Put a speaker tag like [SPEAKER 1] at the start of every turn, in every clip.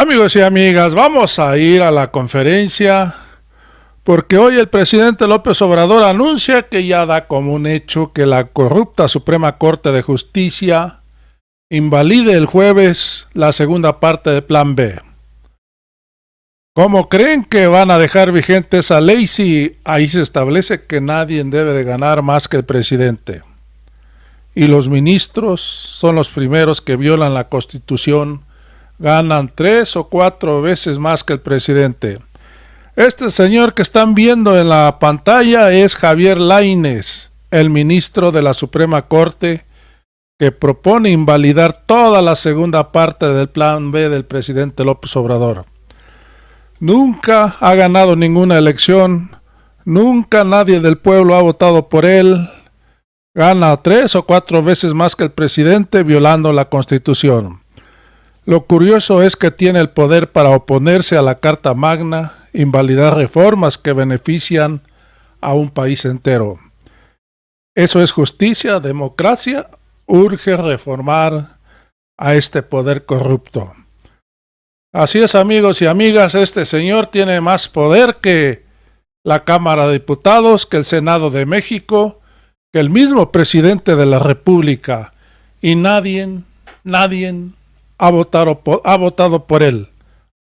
[SPEAKER 1] Amigos y amigas, vamos a ir a la conferencia porque hoy el presidente López Obrador anuncia que ya da como un hecho que la corrupta Suprema Corte de Justicia invalide el jueves la segunda parte del Plan B. ¿Cómo creen que van a dejar vigente esa ley si ahí se establece que nadie debe de ganar más que el presidente? Y los ministros son los primeros que violan la Constitución, ganan 3 o 4 veces más que el presidente. Este señor que están viendo en la pantalla es Javier Lainez, el ministro de la Suprema Corte, que propone invalidar toda la segunda parte del Plan B del presidente López Obrador. Nunca ha ganado ninguna elección, nunca nadie del pueblo ha votado por él, gana 3 o 4 veces más que el presidente violando la Constitución. Lo curioso es que tiene el poder para oponerse a la Carta Magna, invalidar reformas que benefician a un país entero. ¿Eso es justicia, democracia? Urge reformar a este poder corrupto. Así es, amigos y amigas, este señor tiene más poder que la Cámara de Diputados, que el Senado de México, que el mismo presidente de la República, y nadie ha votado por él.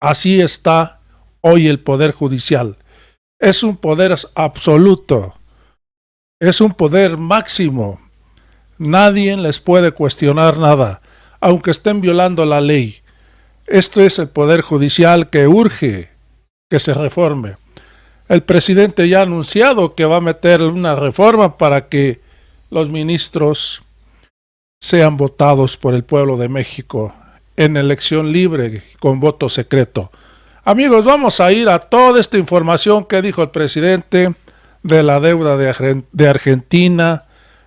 [SPEAKER 1] Así está hoy el Poder Judicial. Es un poder absoluto, es un poder máximo. Nadie les puede cuestionar nada, aunque estén violando la ley. Esto es el Poder Judicial que urge que se reforme. El presidente ya ha anunciado que va a meter una reforma para que los ministros sean votados por el pueblo de México en elección libre con voto secreto. Amigos, vamos a ir a toda esta información que dijo el presidente de la deuda de Argentina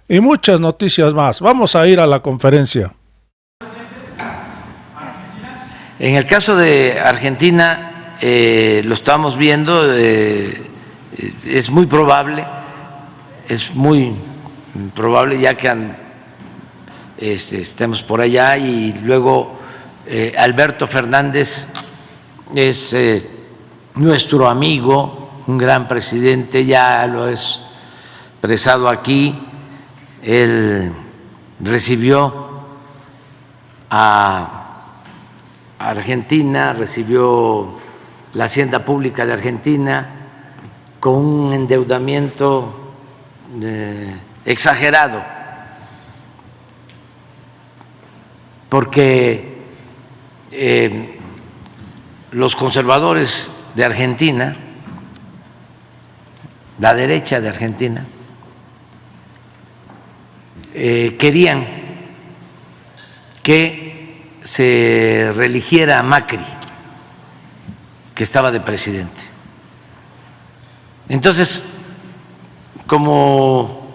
[SPEAKER 1] y muchas noticias más. Vamos a ir a la conferencia.
[SPEAKER 2] En el caso de Argentina, lo estamos viendo, es muy probable ya que estemos por allá, y luego Alberto Fernández es nuestro amigo, un gran presidente, ya lo he expresado aquí. Él recibió a Argentina, recibió la hacienda pública de Argentina con un endeudamiento exagerado, porque los conservadores de Argentina, la derecha de Argentina, querían que se reeligiera a Macri, que estaba de presidente. Entonces, como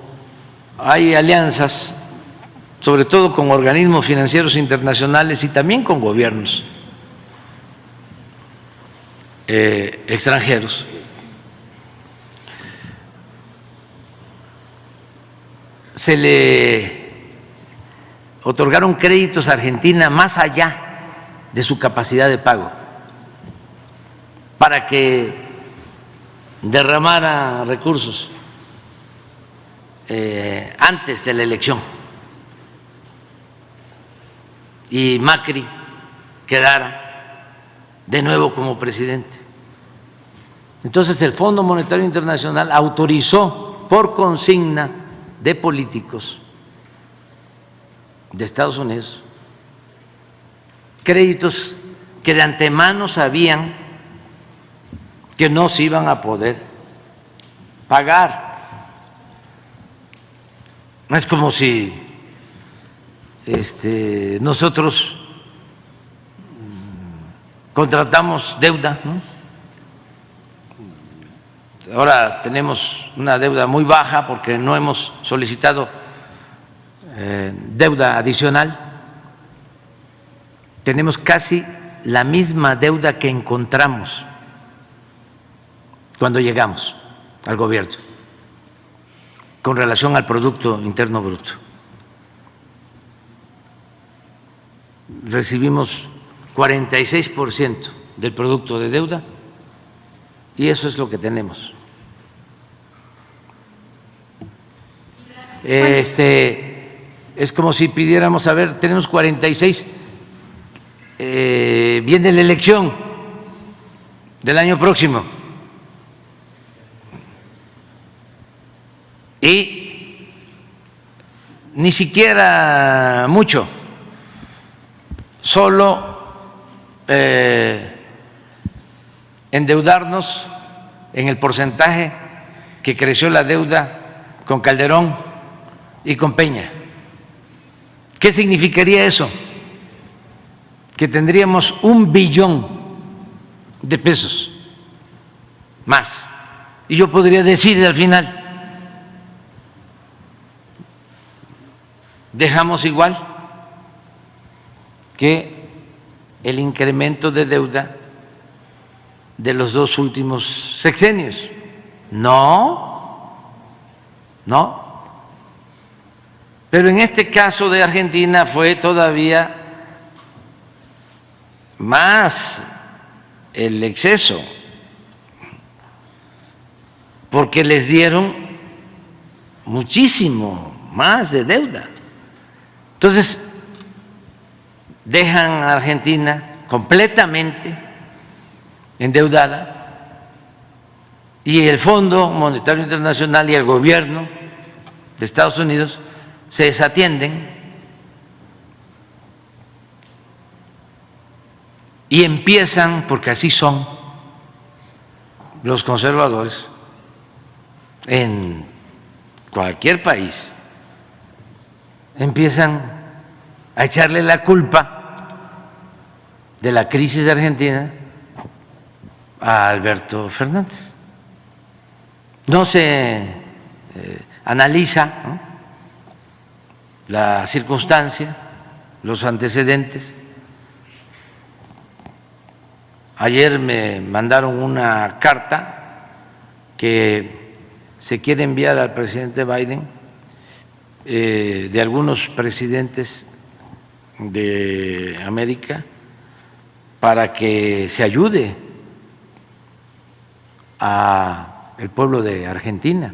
[SPEAKER 2] hay alianzas, sobre todo con organismos financieros internacionales y también con gobiernos extranjeros, se le otorgaron créditos a Argentina más allá de su capacidad de pago, para que derramara recursos antes de la elección y Macri quedara de nuevo como presidente. Entonces el Fondo Monetario Internacional autorizó por consigna de políticos de Estados Unidos créditos que de antemano sabían que no se iban a poder pagar. No es como si nosotros contratamos deuda, ¿no? Ahora tenemos una deuda muy baja porque no hemos solicitado deuda adicional. Tenemos casi la misma deuda que encontramos cuando llegamos al gobierno con relación al Producto Interno Bruto. Recibimos 46% del producto de deuda, y eso es lo que tenemos. Es como si pidiéramos, a ver, tenemos 46, viene la elección del año próximo y ni siquiera mucho, solo endeudarnos en el porcentaje que creció la deuda con Calderón y con Peña. ¿Qué significaría eso? Que tendríamos 1 billón de pesos más. Y yo podría decir al final, dejamos igual que el incremento de deuda de los 2 últimos sexenios. No, no. Pero en este caso de Argentina fue todavía más el exceso, porque les dieron muchísimo más de deuda. Entonces, dejan a Argentina completamente endeudada y el Fondo Monetario Internacional y el gobierno de Estados Unidos se desatienden y empiezan, porque así son los conservadores en cualquier país, empiezan a echarle la culpa de la crisis de Argentina a Alberto Fernández. No se analiza, ¿no?, la circunstancia, los antecedentes. Ayer me mandaron una carta que se quiere enviar al presidente Biden de algunos presidentes de América para que se ayude al pueblo de Argentina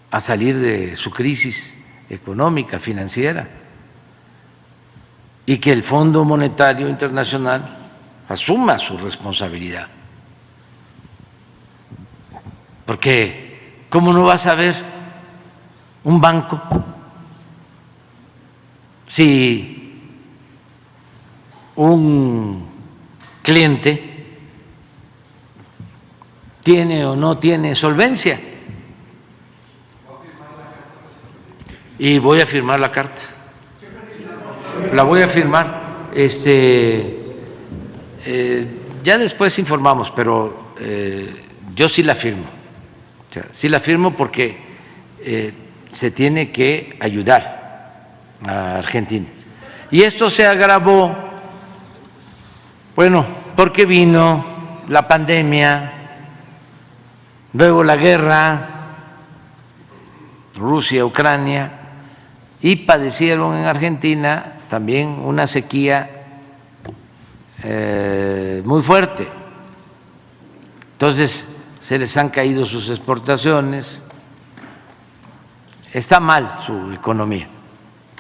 [SPEAKER 2] a salir de su crisis económica, financiera, y que el Fondo Monetario Internacional asuma su responsabilidad. Porque ¿cómo no vas a ver un banco si un cliente tiene o no tiene solvencia? Y voy a firmar la carta. La voy a firmar. Ya después informamos, pero yo sí la firmo. O sea, sí la firmo porque se tiene que ayudar a Argentina. Y esto se agravó, bueno, porque vino la pandemia, luego la guerra, Rusia, Ucrania, y padecieron en Argentina también una sequía muy fuerte. Entonces se les han caído sus exportaciones, está mal su economía.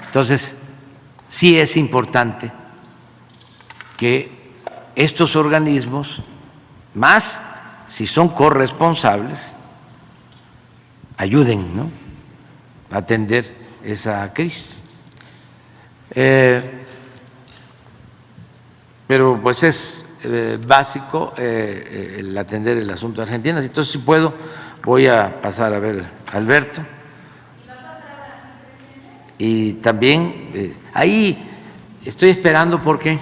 [SPEAKER 2] Entonces sí es importante que estos organismos, más si son corresponsables, ayuden, ¿no?, a atender esa crisis. Pero pues es básico el atender el asunto de Argentina. Entonces, si puedo, voy a pasar a ver a Alberto. Y también ahí estoy esperando porque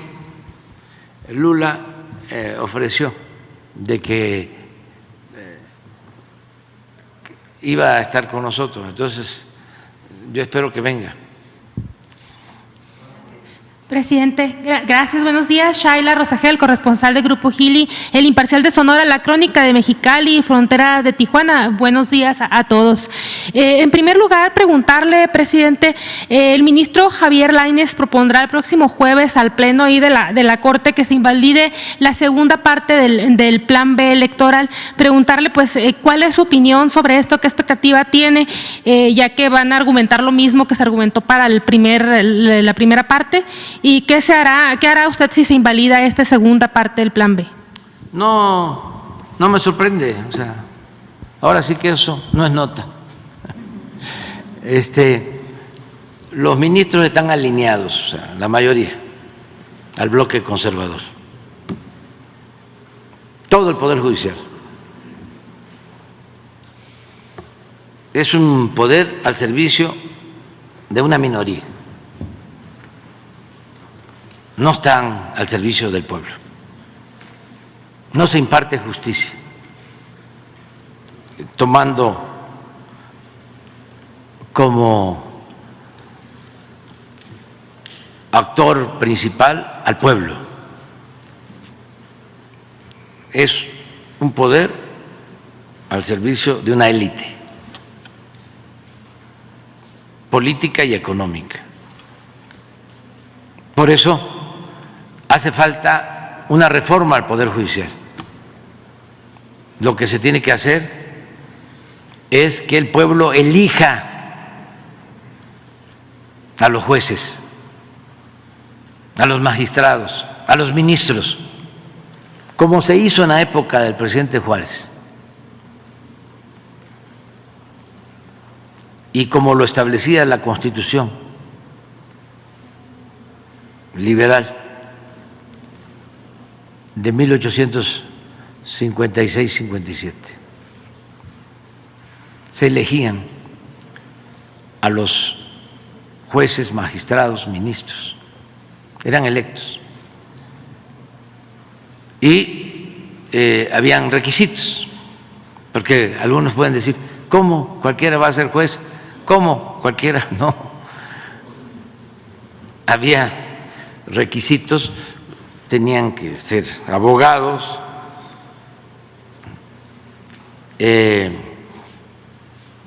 [SPEAKER 2] Lula ofreció de que iba a estar con nosotros. Entonces, yo espero que venga.
[SPEAKER 3] Presidente, gracias, buenos días. Shaila Rosagel, corresponsal del Grupo Gili, El Imparcial de Sonora, La Crónica de Mexicali, Frontera de Tijuana. Buenos días a todos. En primer lugar, preguntarle, presidente, el ministro Javier Lainez propondrá el próximo jueves al pleno ahí de la Corte que se invalide la segunda parte del Plan B electoral. Preguntarle, pues, cuál es su opinión sobre esto, qué expectativa tiene, ya que van a argumentar lo mismo que se argumentó para la primera parte. ¿Y qué hará usted si se invalida esta segunda parte del Plan B?
[SPEAKER 2] No me sorprende, o sea, ahora sí que eso no es nota. Los ministros están alineados, o sea, la mayoría, al bloque conservador. Todo el Poder Judicial. Es un poder al servicio de una minoría. No están al servicio del pueblo. No se imparte justicia tomando como actor principal al pueblo. Es un poder al servicio de una élite política y económica. Por eso hace falta una reforma al Poder Judicial. Lo que se tiene que hacer es que el pueblo elija a los jueces, a los magistrados, a los ministros, como se hizo en la época del presidente Juárez y como lo establecía la Constitución liberal de 1856-57. Se elegían a los jueces, magistrados, ministros, eran electos. Y habían requisitos, porque algunos pueden decir, ¿cómo cualquiera va a ser juez? ¿Cómo cualquiera? No. Había requisitos. Tenían que ser abogados,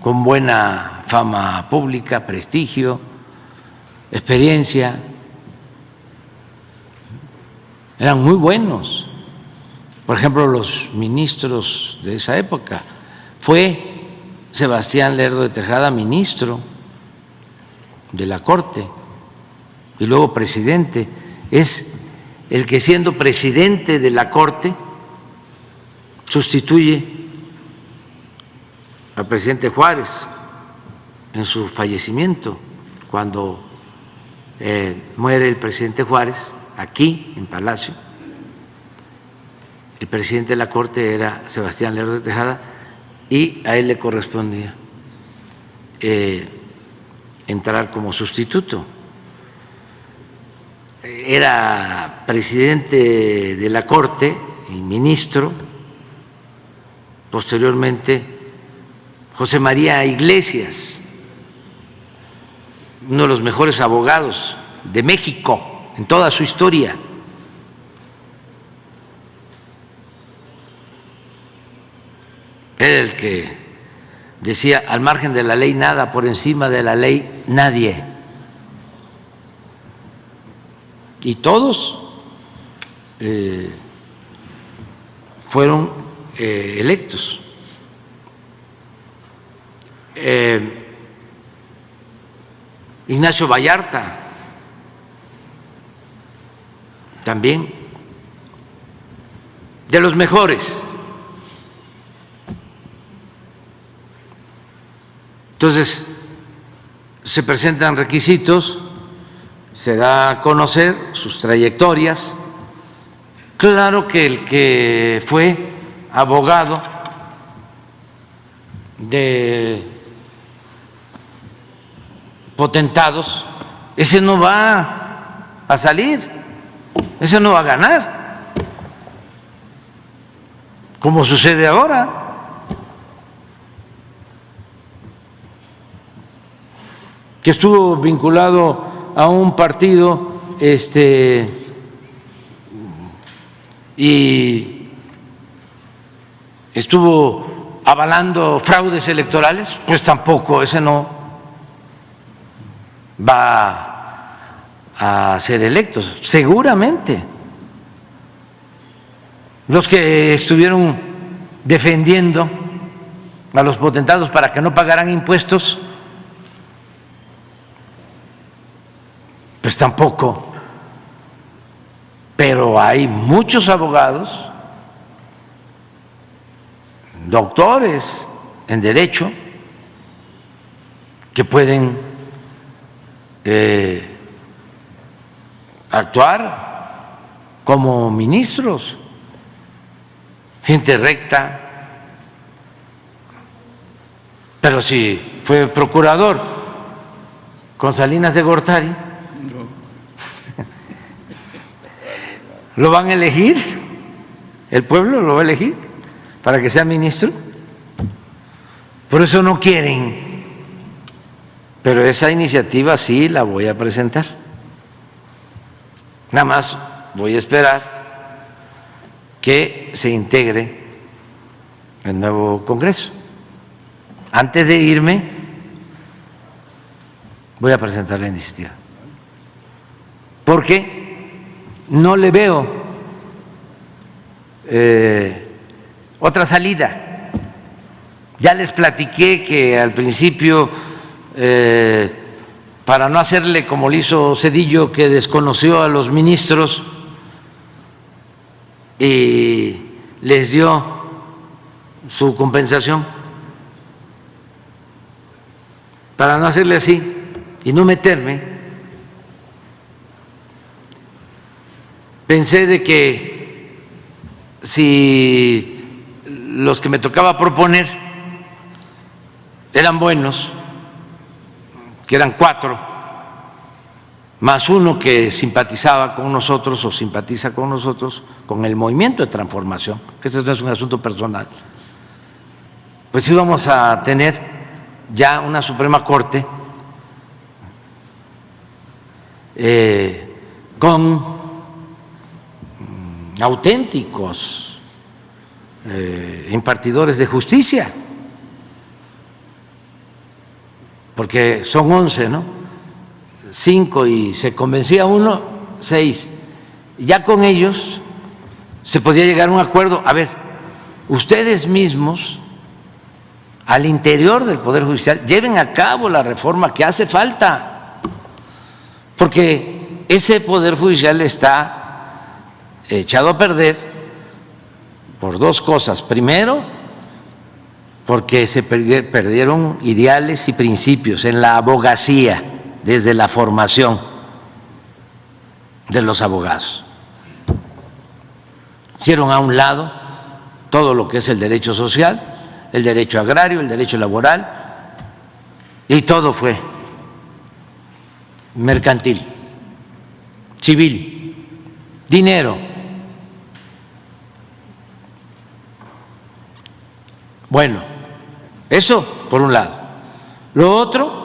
[SPEAKER 2] con buena fama pública, prestigio, experiencia. Eran muy buenos. Por ejemplo, los ministros de esa época. Fue Sebastián Lerdo de Tejada ministro de la Corte y luego presidente. Es el que, siendo presidente de la Corte, sustituye al presidente Juárez en su fallecimiento. Cuando muere el presidente Juárez, aquí en Palacio, el presidente de la Corte era Sebastián Lerdo de Tejada y a él le correspondía entrar como sustituto. Era presidente de la Corte y ministro, posteriormente José María Iglesias, uno de los mejores abogados de México en toda su historia. Era el que decía, al margen de la ley nada, por encima de la ley nadie. Y todos fueron electos. Ignacio Vallarta también, de los mejores. Entonces, se presentan requisitos, se da a conocer sus trayectorias. Claro que el que fue abogado de potentados, ese no va a salir, ese no va a ganar, como sucede ahora. Que estuvo vinculado a un partido y estuvo avalando fraudes electorales, pues tampoco, ese no va a ser electo, seguramente. Los que estuvieron defendiendo a los potentados para que no pagaran impuestos, pues tampoco. Pero hay muchos abogados, doctores en derecho, que pueden actuar como ministros, gente recta. Pero si fue procurador con Salinas de Gortari, ¿lo van a elegir? ¿El pueblo lo va a elegir para que sea ministro? Por eso no quieren. Pero esa iniciativa sí la voy a presentar. Nada más voy a esperar que se integre el nuevo Congreso. Antes de irme, voy a presentar la iniciativa. Porque no le veo otra salida. Ya les platiqué que al principio, para no hacerle como le hizo Zedillo, que desconoció a los ministros y les dio su compensación, para no hacerle así y no meterme, pensé de que si los que me tocaba proponer eran buenos, que eran 4, más uno que simpatizaba con nosotros o simpatiza con nosotros, con el movimiento de transformación, que ese no es un asunto personal, pues íbamos a tener ya una Suprema Corte con auténticos impartidores de justicia, porque son 11, ¿no? 5 y se convencía uno, 6. Ya con ellos se podía llegar a un acuerdo. A ver, ustedes mismos, al interior del Poder Judicial, lleven a cabo la reforma que hace falta, porque ese Poder Judicial está echado a perder por 2 cosas. Primero, porque se perdieron ideales y principios en la abogacía desde la formación de los abogados. Hicieron a un lado todo lo que es el derecho social, el derecho agrario, el derecho laboral, y todo fue mercantil, civil, dinero. Bueno, eso por un lado. Lo otro,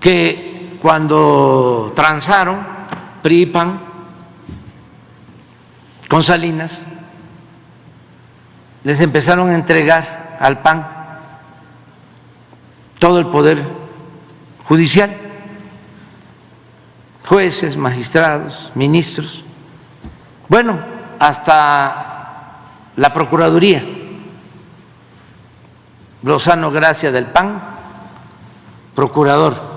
[SPEAKER 2] que cuando transaron PRI y PAN con Salinas, les empezaron a entregar al PAN todo el poder judicial, jueces, magistrados, ministros, bueno, hasta la Procuraduría. Lozano Gracia del PAN, procurador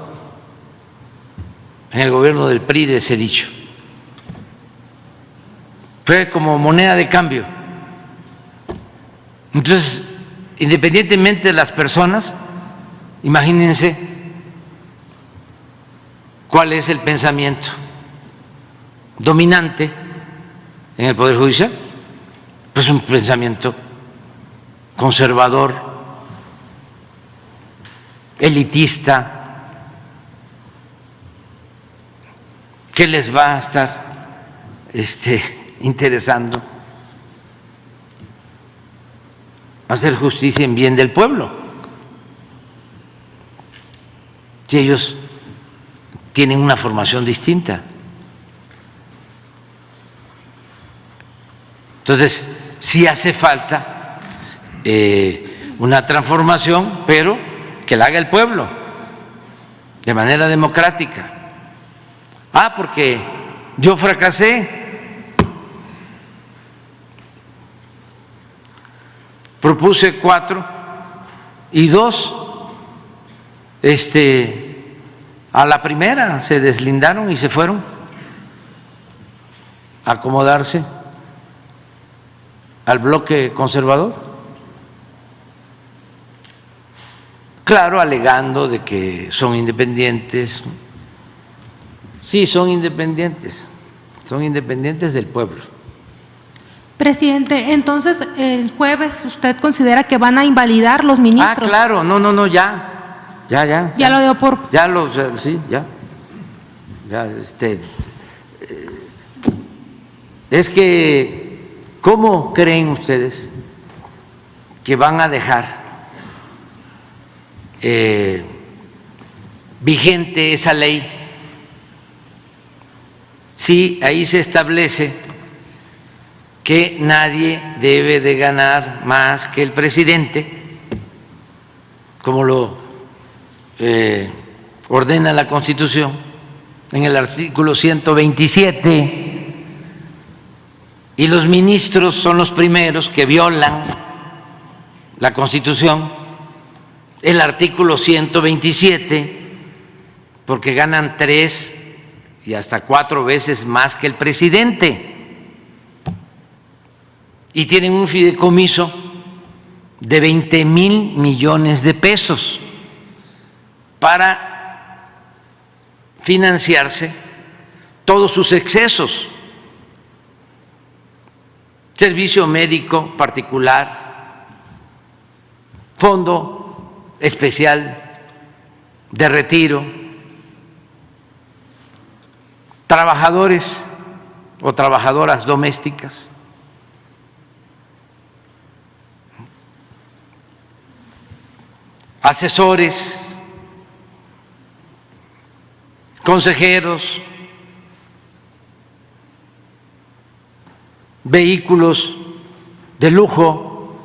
[SPEAKER 2] en el gobierno del PRI de Zedillo. Fue como moneda de cambio. Entonces, independientemente de las personas, imagínense cuál es el pensamiento dominante en el Poder Judicial. Pues un pensamiento conservador, elitista. ¿Qué les va a estar interesando? Hacer justicia en bien del pueblo. Si ellos tienen una formación distinta. Entonces, sí hace falta una transformación, pero que la haga el pueblo de manera democrática. Porque yo fracasé, propuse 4 y 2 a la primera se deslindaron y se fueron a acomodarse al bloque conservador. Claro, alegando de que son independientes. Sí, son independientes del pueblo.
[SPEAKER 3] Presidente, entonces el jueves usted considera que van a invalidar los ministros.
[SPEAKER 2] Claro, no, ya.
[SPEAKER 3] Ya lo dio por.
[SPEAKER 2] Sí, ya. Es que, ¿cómo creen ustedes que van a dejar vigente esa ley? Sí, ahí se establece que nadie debe de ganar más que el presidente, como lo ordena la Constitución en el artículo 127, y los ministros son los primeros que violan la Constitución, el artículo 127, porque ganan 3 y hasta 4 veces más que el presidente, y tienen un fideicomiso de 20,000 millones de pesos para financiarse todos sus excesos: servicio médico particular, fondo especial de retiro, trabajadores o trabajadoras domésticas, asesores, consejeros, vehículos de lujo,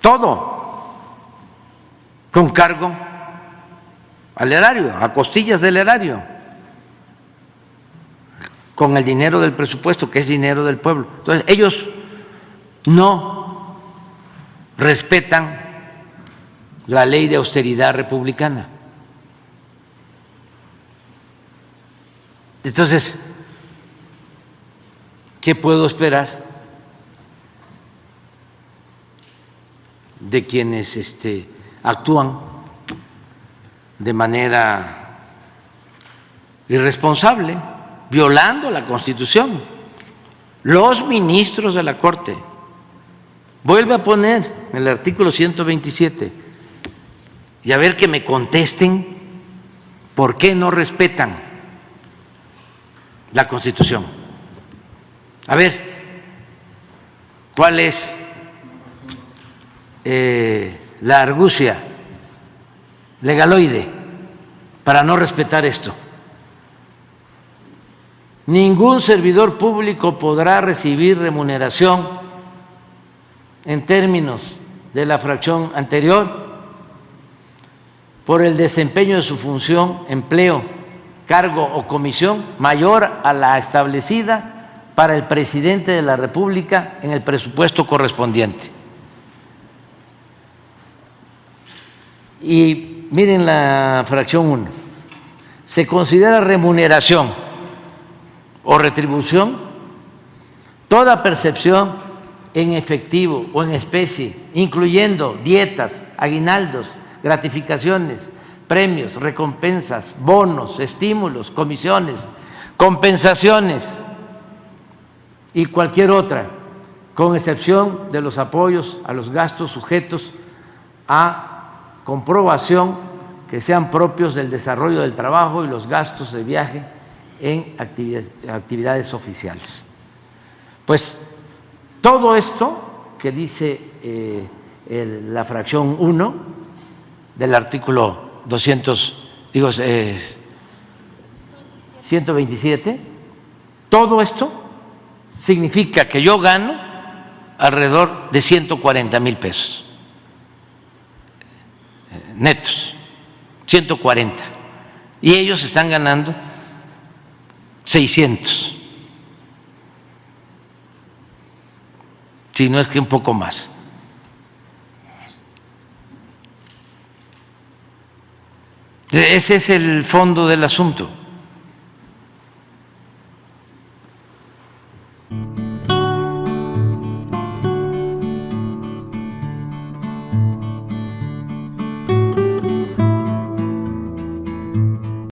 [SPEAKER 2] todo con cargo al erario, a costillas del erario, con el dinero del presupuesto, que es dinero del pueblo. Entonces, ellos no respetan la ley de austeridad republicana. Entonces, ¿qué puedo esperar de quienes actúan de manera irresponsable, violando la Constitución? Los ministros de la Corte. Vuelve a poner el artículo 127 y a ver que me contesten por qué no respetan la Constitución. A ver, ¿cuál es la argucia legaloide para no respetar esto? Ningún servidor público podrá recibir remuneración en términos de la fracción anterior por el desempeño de su función, empleo, cargo o comisión mayor a la establecida para el presidente de la República en el presupuesto correspondiente. Y miren la fracción 1. Se considera remuneración o retribución toda percepción en efectivo o en especie, incluyendo dietas, aguinaldos, gratificaciones, premios, recompensas, bonos, estímulos, comisiones, compensaciones y cualquier otra, con excepción de los apoyos a los gastos sujetos a comprobación que sean propios del desarrollo del trabajo y los gastos de viaje en actividades oficiales. Pues todo esto que dice la fracción 1 del artículo 200, 127. Todo esto significa que yo gano alrededor de 140,000 pesos netos, 140. Y ellos están ganando 600, si no es que un poco más. Ese es el fondo del asunto.